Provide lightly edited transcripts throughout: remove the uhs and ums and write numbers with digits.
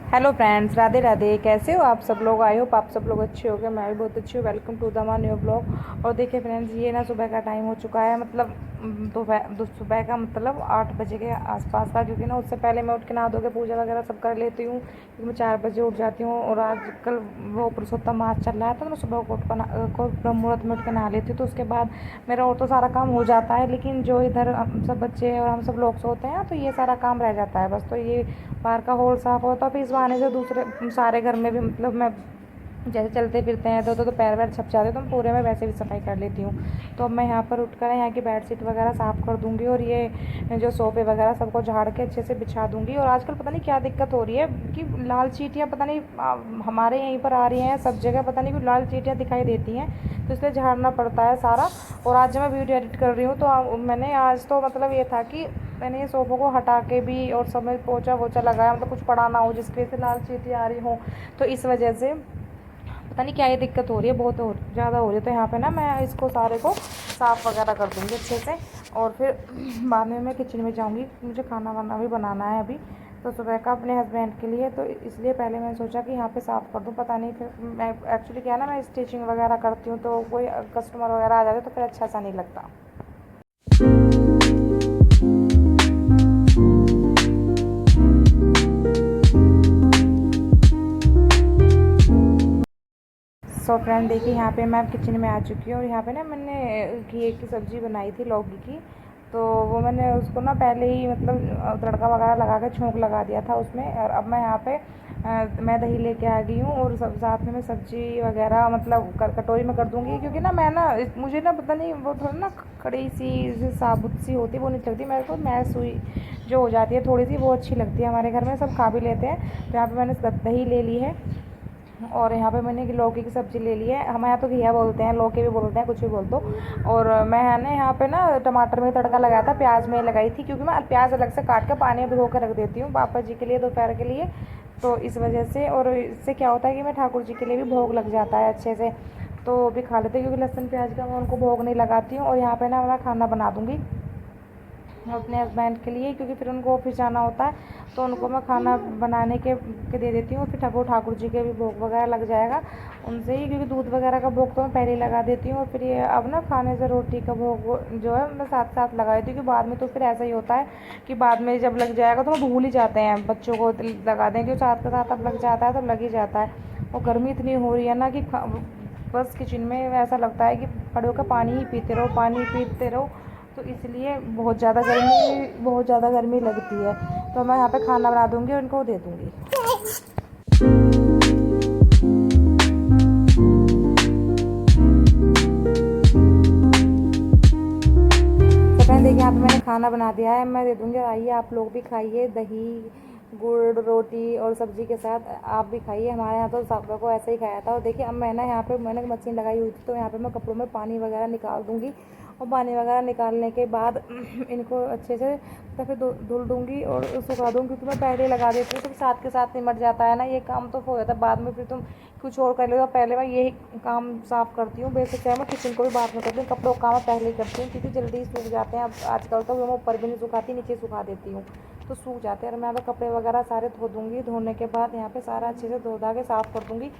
Hello friends, Radhe Radhe. कैसे हो आप सब लोग? आई होप आप सब लोग अच्छे हो गए। मैं भी बहुत अच्छी हूँ। Welcome to the my new blog. और देखिए फ्रेंड्स, ये ना सुबह का टाइम हो चुका है, मतलब सुबह का मतलब 8 बजे के आसपास का, क्योंकि ना उससे पहले मैं उठ के नहा धो के पूजा वगैरह सब कर लेती हूँ, क्योंकि मैं 4 बजे उठ जाती हूँ। और आजकल वो पुरुषोत्तम मास चल रहा है, तो मैं सुबह को ब्रह्म मुहूर्त में उठ के नहा लेती हूँ। तो उसके बाद मेरा और तो सारा काम हो जाता है, लेकिन जो इधर हम सब बच्चे और हम सब लोग सोते हैं तो ये सारा काम रह जाता है बस। तो ये बाहर का हॉल साफ़ होता है, फिर इस बहाने से दूसरे सारे घर में भी, मतलब मैं जैसे चलते फिरते हैं तो पैर वैर छप जाते हैं, तो मैं पूरे में वैसे भी सफाई कर लेती हूँ। तो अब मैं यहाँ पर उठकर यहाँ की बेडशीट वगैरह साफ़ कर दूँगी, और ये जो सोफ़े वगैरह सबको झाड़ के अच्छे से बिछा दूँगी। और आजकल पता नहीं क्या दिक्कत हो रही है कि लाल चींटियाँ पता नहीं हमारे यहीं पर आ रही हैं, सब जगह पता नहीं क्यों लाल चींटियाँ दिखाई देती हैं, तो इसलिए झाड़ना पड़ता है सारा। और आज जब मैं वीडियो एडिट कर रही हूँ तो मैंने आज तो मतलब ये था कि मैंने ये सोफ़ों को हटा के भी और सब में पोछा वोछा लगाया, मतलब कुछ पड़ा ना हो जिसकी वजह से लाल चींटियाँ आ रही हों। तो इस वजह से पता नहीं क्या ये दिक्कत हो रही है, बहुत ज़्यादा हो रही है। तो यहाँ पे ना मैं इसको सारे को साफ़ वगैरह कर दूँगी अच्छे से, और फिर बाद में मैं किचन में जाऊँगी। मुझे खाना वाना भी बनाना है अभी, तो सुबह का अपने हस्बैंड के लिए, तो इसलिए पहले मैंने सोचा कि यहाँ पे साफ़ कर दूँ। पता नहीं फिर मैं एक्चुअली क्या है ना, मैं स्टिचिंग वगैरह करती हूँ, तो कोई कस्टमर वगैरह आ जाते तो फिर अच्छा सा नहीं लगता। सो फ्रेंड देखिए, यहाँ पे मैं किचन में आ चुकी हूँ, और यहाँ पे ना मैंने घी की सब्ज़ी बनाई थी लौकी की। तो वो मैंने उसको ना पहले ही मतलब तड़का वगैरह लगा के छोंक लगा दिया था उसमें। और अब मैं यहाँ पे मैं दही लेके आ गई हूँ, और सब साथ में मैं सब्ज़ी वगैरह मतलब कटोरी में कर दूँगी, क्योंकि ना मैं ना मुझे ना पता नहीं वो थोड़ी ना खड़ी सी साबुत सी होती, वो नहीं लगती मेरे को। मैश हुई जो हो जाती है थोड़ी सी, वो अच्छी लगती है। हमारे घर में सब खा भी लेते हैं। तो यहाँ पर मैंने दही ले ली है, और यहाँ पे मैंने लौकी की सब्ज़ी ले ली है। हमारे यहाँ तो घिया बोलते हैं, लौकी भी बोलते हैं, कुछ भी बोल दो। और मैंने यहाँ पे ना टमाटर में तड़का लगाया था, प्याज में लगाई थी, क्योंकि मैं प्याज अलग से काट के पानी में भिगो कर रख देती हूँ पापा जी के लिए दोपहर के लिए। तो इस वजह से, और इससे क्या होता है कि मैं ठाकुर जी के लिए भी भोग लग जाता है अच्छे से, तो भी खा लेते हैं, क्योंकि लहसुन प्याज का मैं उनको भोग नहीं लगाती हूँ। और यहाँ पर ना मैं खाना बना दूँगी अपने हस्बैंड के लिए, क्योंकि फिर उनको ऑफिस जाना होता है, तो उनको मैं खाना बनाने के दे देती हूँ। फिर ठाकुर जी के भी भोग वगैरह लग जाएगा उनसे ही, क्योंकि दूध वगैरह का भोग तो मैं पहले ही लगा देती हूँ। और फिर ये अब ना खाने से रोटी का भोग जो है मैं साथ साथ लगा देती हूँ, क्योंकि बाद में तो फिर ऐसा ही होता है कि बाद में जब लग जाएगा तो वो भूल ही जाते हैं, बच्चों को लगा दें, क्योंकि साथ के साथ अब लग जाता है तो लग ही जाता है। और गर्मी इतनी हो रही है ना कि बस किचन में ऐसा लगता है कि खड़े होकर पानी ही पीते रहो, पानी पीते रहो। तो इसलिए बहुत ज़्यादा गर्मी लगती है। तो मैं यहाँ पे खाना बना दूँगी और इनको दे दूँगी। तो फ्रेंड देखिए, यहाँ पे मैंने खाना बना दिया है, मैं दे दूँगी। और आइए आप लोग भी खाइए, दही गुड़ रोटी और सब्ज़ी के साथ आप भी खाइए। हमारे यहाँ तो सबको ऐसे ही खाया था। और देखिए अब मैं ना यहाँ पे मैंने मशीन लगाई हुई थी, तो यहाँ पे मैं कपड़ों में पानी वगैरह निकाल दूँगी, और पानी वगैरह निकालने के बाद इनको अच्छे से तो फिर धुल दूँगी और सुखा दूँगी, क्योंकि मैं पहले लगा देती हूँ तो साथ के साथ निमट जाता है ना ये काम, तो हो जाता है। बाद में फिर तुम कुछ और कर लो, पहले मैं यही काम साफ़ करती हूँ। बेसिक चाहे मैं किचन को भी बाद में करती हूँ, कपड़ों का काम मैं पहले ही करती हूँ, क्योंकि जल्दी सूख जाते हैं। अब आजकल तो मैं ऊपर भी नहीं सुखाती, नीचे सुखा देती हूँ, तो सूख जाते हैं। और मैं यहाँ पे कपड़े वगैरह सारे धो दूँगी। धोने के बाद यहाँ पे सारा अच्छे से धो धा के साफ़ कर दूँगी,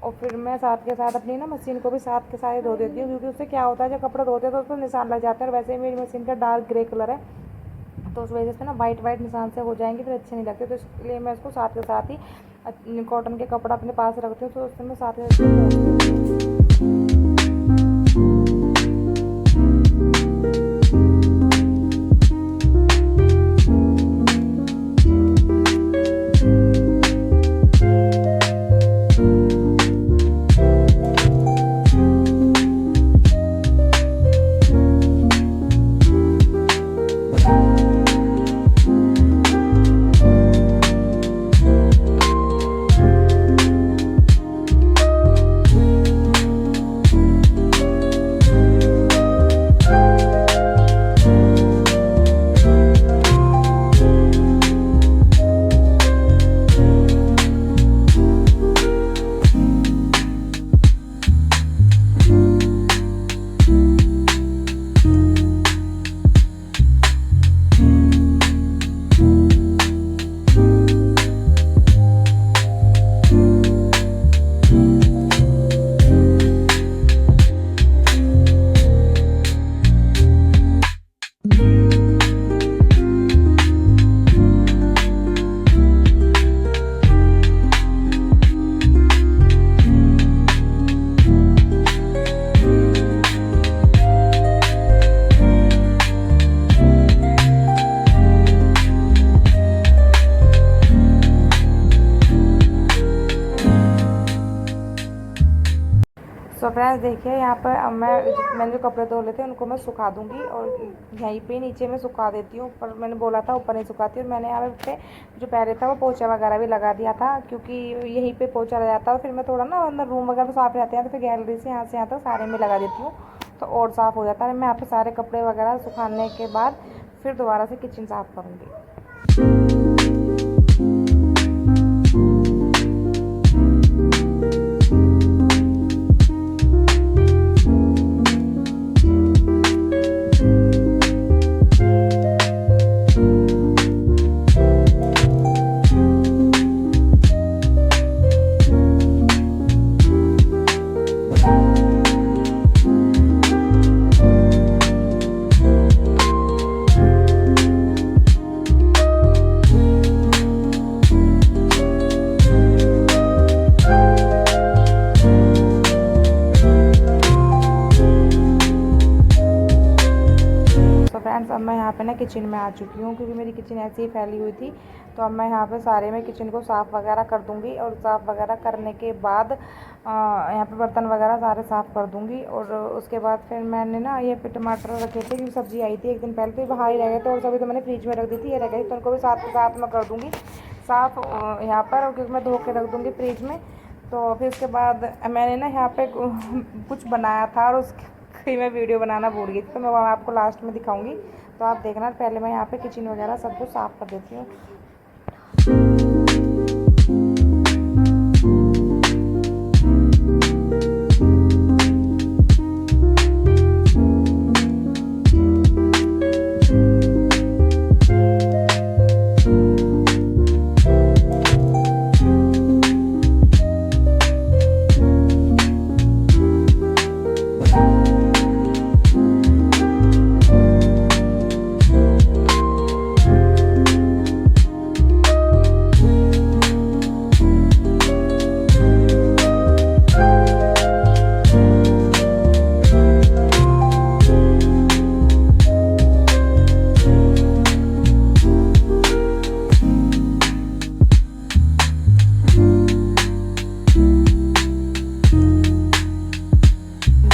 और फिर मैं साथ के साथ अपनी ना मशीन को भी साथ के साथ धो देती हूँ, क्योंकि उससे क्या होता है जब कपड़े धोते हैं तो उसको निशान लग जाते हैं। और वैसे ही मेरी मशीन का डार्क ग्रे कलर है, तो उस वजह से ना वाइट वाइट निशान से हो जाएंगे, फिर अच्छे नहीं लगते। तो इसलिए मैं इसको साथ के साथ ही कॉटन के कपड़ा अपने पास रखती हूँ, तो उससे मैं साथ में फ्रेंड्स देखिए यहाँ पर अब मैंने जो कपड़े धो लेते हैं उनको मैं सुखा दूँगी और यहीं पे नीचे मैं सुखा देती हूँ। ऊपर मैंने बोला था ऊपर नहीं सुखाती, और मैंने यहाँ पे जो पहले था वो पोछा वगैरह भी लगा दिया था, क्योंकि यहीं पे पोछा रह जाता है। फिर मैं थोड़ा ना अंदर रूम वगैरह साफ़ रहते हैं तो फिर गैलरी से यहाँ तक सारे में लगा देती हूँ तो और साफ़ हो जाता है। मैं यहाँ पे सारे कपड़े वगैरह सुखाने के बाद फिर दोबारा से किचन साफ़ करूँगी। फ्रेंड्स अब मैं यहाँ पे ना किचन में आ चुकी हूँ, क्योंकि मेरी किचन ऐसे ही फैली हुई थी। तो अब मैं यहाँ पे सारे में किचन को साफ़ वगैरह कर दूँगी, और साफ़ वगैरह करने के बाद यहाँ पे बर्तन वगैरह सारे साफ़ कर दूँगी। और उसके बाद फिर मैंने ना ये पे टमाटर रखे थे, क्योंकि सब्ज़ी आई थी एक दिन पहले, तो बाहर ही रह गए थे और सभी तो मैंने फ्रिज में रख दी थी, ये रह गई, तो उनको भी साथ में कर दूँगी साफ़ यहाँ पर, क्योंकि मैं धो के रख दूँगी फ्रिज में। तो फिर उसके बाद मैंने ना यहाँ पे कुछ बनाया था और उसकी मैं वीडियो बनाना भूल गई थी, तो मैं वहाँ आपको लास्ट में दिखाऊंगी, तो आप देखना। पहले मैं यहाँ पे किचन वगैरह सब कुछ साफ़ कर देती हूँ।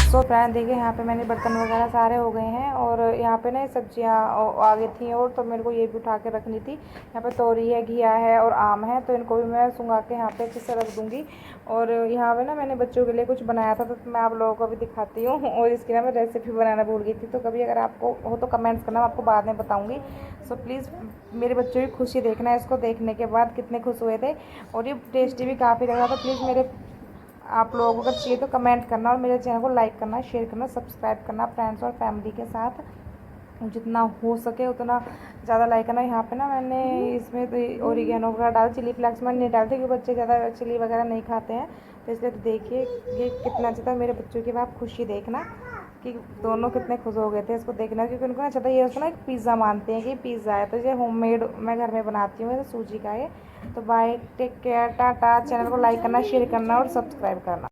सो फ्रेंड देखिए यहाँ पे मैंने बर्तन वगैरह सारे हो गए हैं, और यहाँ पे ना सब्जियाँ आ गई थी, और तो मेरे को ये भी उठा के रखनी थी। यहाँ पे तोरी है, घिया है और आम है, तो इनको भी मैं सुंघा के यहाँ पे अच्छे से रख दूँगी। और यहाँ पे ना मैंने बच्चों के लिए कुछ बनाया था, तो मैं आप लोगों को भी दिखाती हूँ। और इसकी ना मैं रेसिपी बनाना भूल गई थी, तो कभी अगर आपको हो तो कमेंट्स करना, आपको बाद में बताऊँगी। सो प्लीज़ मेरे बच्चों की खुशी देखना है इसको देखने के बाद कितने खुश हुए थे, और ये टेस्टी भी काफ़ी लग रहा था। प्लीज़ मेरे आप लोगों को अगर चाहिए तो कमेंट करना, और मेरे चैनल को लाइक करना, शेयर करना, सब्सक्राइब करना फ्रेंड्स और फैमिली के साथ, जितना हो सके उतना ज़्यादा लाइक करना। यहाँ पे ना मैंने इसमें तो ओरिगेनो वगैरह डाल, चिली फ्लेक्स मैंने नहीं डालते क्योंकि बच्चे ज़्यादा चिली वगैरह नहीं खाते हैं, तो इसलिए तो देखिए ये कितना अच्छा था। मेरे बच्चों की आप खुशी देखना कि दोनों कितने खुश हो गए थे इसको देखना, क्योंकि उनको ना अच्छा था। ये उसको ना एक पिज़्ज़ा मानते हैं कि पिज़्ज़ा है, तो ये होममेड मैं घर में बनाती हूँ, सूजी का है। तो bye, take care, tata. Channel को लाइक करना, शेयर करना और सब्सक्राइब करना।